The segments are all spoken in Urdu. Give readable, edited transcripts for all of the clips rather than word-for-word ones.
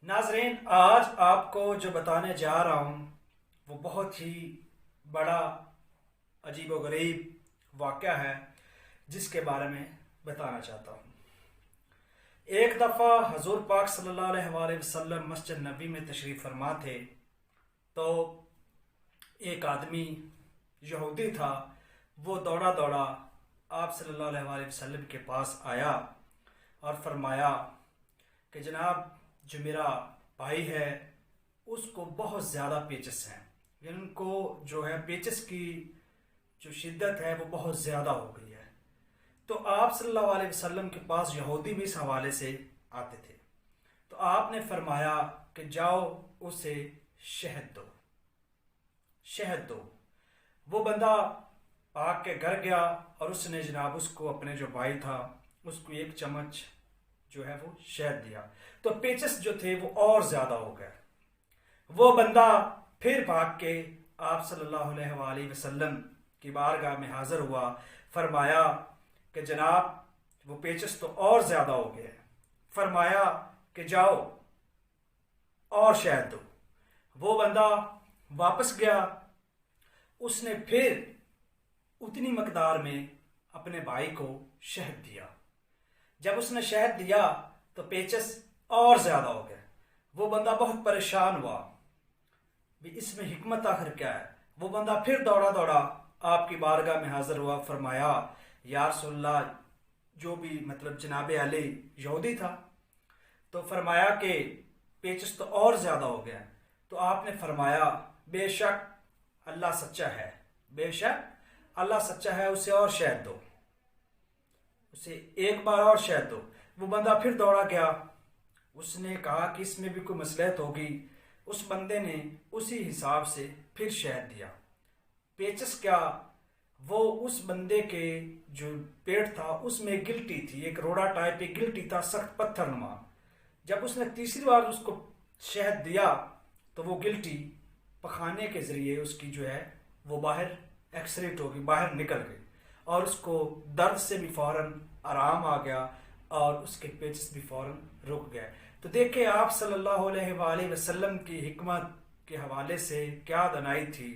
ناظرین، آج آپ کو جو بتانے جا رہا ہوں وہ بہت ہی بڑا عجیب و غریب واقعہ ہے جس کے بارے میں بتانا چاہتا ہوں۔ ایک دفعہ حضور پاک صلی اللہ علیہ وآلہ وسلم مسجد نبی میں تشریف فرما تھے، تو ایک آدمی یہودی تھا، وہ دوڑا دوڑا آپ صلی اللہ علیہ وآلہ وسلم کے پاس آیا اور فرمایا کہ جناب، جو میرا بھائی ہے اس کو بہت زیادہ پیچس ہیں، یعنی ان کو جو ہے پیچس کی جو شدت ہے وہ بہت زیادہ ہو گئی ہے۔ تو آپ صلی اللہ علیہ وسلم کے پاس یہودی بھی اس حوالے سے آتے تھے، تو آپ نے فرمایا کہ جاؤ اسے شہد دو، شہد دو۔ وہ بندہ آگ کے گھر گیا اور اس نے جناب اس کو، اپنے جو بھائی تھا اس کو ایک چمچ جو ہے وہ شہد دیا، تو پیچس جو تھے وہ اور زیادہ ہو گئے۔ وہ بندہ پھر بھاگ کے آپ صلی اللہ علیہ وآلہ وسلم کی بارگاہ میں حاضر ہوا، فرمایا کہ جناب وہ پیچس تو اور زیادہ ہو گئے، فرمایا کہ جاؤ اور شہد دو۔ وہ بندہ واپس گیا، اس نے پھر اتنی مقدار میں اپنے بھائی کو شہد دیا۔ جب اس نے شہد دیا تو پیچس اور زیادہ ہو گئے۔ وہ بندہ بہت پریشان ہوا، بھی اس میں حکمت آخر کیا ہے۔ وہ بندہ پھر دوڑا دوڑا آپ کی بارگاہ میں حاضر ہوا، فرمایا یا رسول اللہ، جو بھی مطلب جناب علی یہودی تھا، تو فرمایا کہ پیچس تو اور زیادہ ہو گیا۔ تو آپ نے فرمایا بے شک اللہ سچا ہے، بے شک اللہ سچا ہے، اسے اور شہد دو، اسے ایک بار اور شہد دو۔ وہ بندہ پھر دوڑا گیا، اس نے کہا کہ اس میں بھی کوئی مصلحت ہوگی۔ اس بندے نے اسی حساب سے پھر شہد دیا۔ پیچس کیا، وہ اس بندے کے جو پیٹ تھا اس میں گلٹی تھی، ایک روڑا ٹائپ ایک گلٹی تھا، سخت پتھر نما۔ جب اس نے تیسری بار اس کو شہد دیا تو وہ گلٹی پخانے کے ذریعے اس کی جو ہے وہ باہر ایکسریٹ ہو گئی، باہر نکل گئی، اور اس کو درد سے بھی فوراً آرام آ گیا اور اس کے پیچس بھی فوراً رک گئے۔ تو دیکھیں آپ صلی اللہ علیہ وآلہ وسلم کی حکمت کے حوالے سے کیا دانائی تھی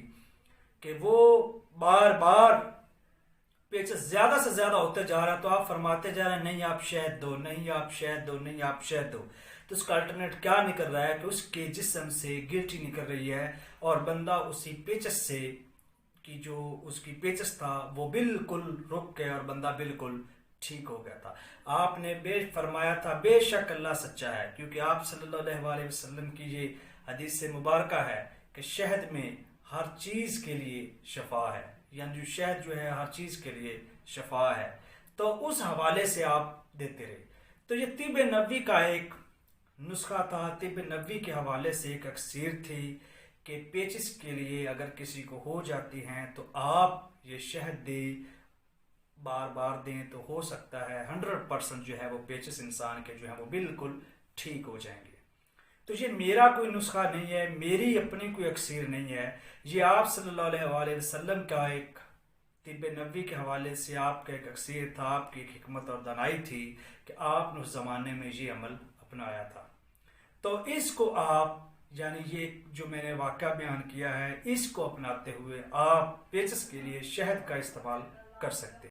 کہ وہ بار بار پیچس زیادہ سے زیادہ ہوتے جا رہا ہے، تو آپ فرماتے جا رہے ہیں نہیں آپ شہد دو، نہیں آپ شہد دو، نہیں آپ شہد دو۔ تو اس کا الٹرنیٹ کیا نکل رہا ہے کہ اس کے جسم سے گلٹی نکل رہی ہے، اور بندہ اسی پیچس سے کی جو اس کی پیچس تھا وہ بالکل رک گیا اور بندہ بالکل ٹھیک ہو گیا تھا۔ آپ نے بے فرمایا تھا بے شک اللہ سچا ہے، کیونکہ آپ صلی اللہ علیہ وآلہ وسلم کی یہ حدیث سے مبارکہ ہے کہ شہد میں ہر چیز کے لیے شفا ہے، یعنی جو شہد جو ہے ہر چیز کے لیے شفا ہے۔ تو اس حوالے سے آپ دیتے رہے۔ تو یہ طب نبوی کا ایک نسخہ تھا، طب نبوی کے حوالے سے ایک اکسیر تھی کہ پیچس کے لیے اگر کسی کو ہو جاتی ہیں تو آپ یہ شہد دیں، بار بار دیں، تو ہو سکتا ہے 100% جو ہے وہ پیچس انسان کے جو ہے وہ بالکل ٹھیک ہو جائیں گے۔ تو یہ میرا کوئی نسخہ نہیں ہے، میری اپنی کوئی اکسیر نہیں ہے، یہ آپ صلی اللہ علیہ وآلہ وسلم کا ایک طب نبوی کے حوالے سے آپ کا ایک اکسیر تھا، آپ کی ایک حکمت اور دانائی تھی کہ آپ نے اس زمانے میں یہ عمل اپنایا تھا۔ تو اس کو آپ، یعنی یہ جو میں نے واقعہ بیان کیا ہے، اس کو اپناتے ہوئے آپ پیچس کے لیے شہد کا استعمال کر سکتے ہیں۔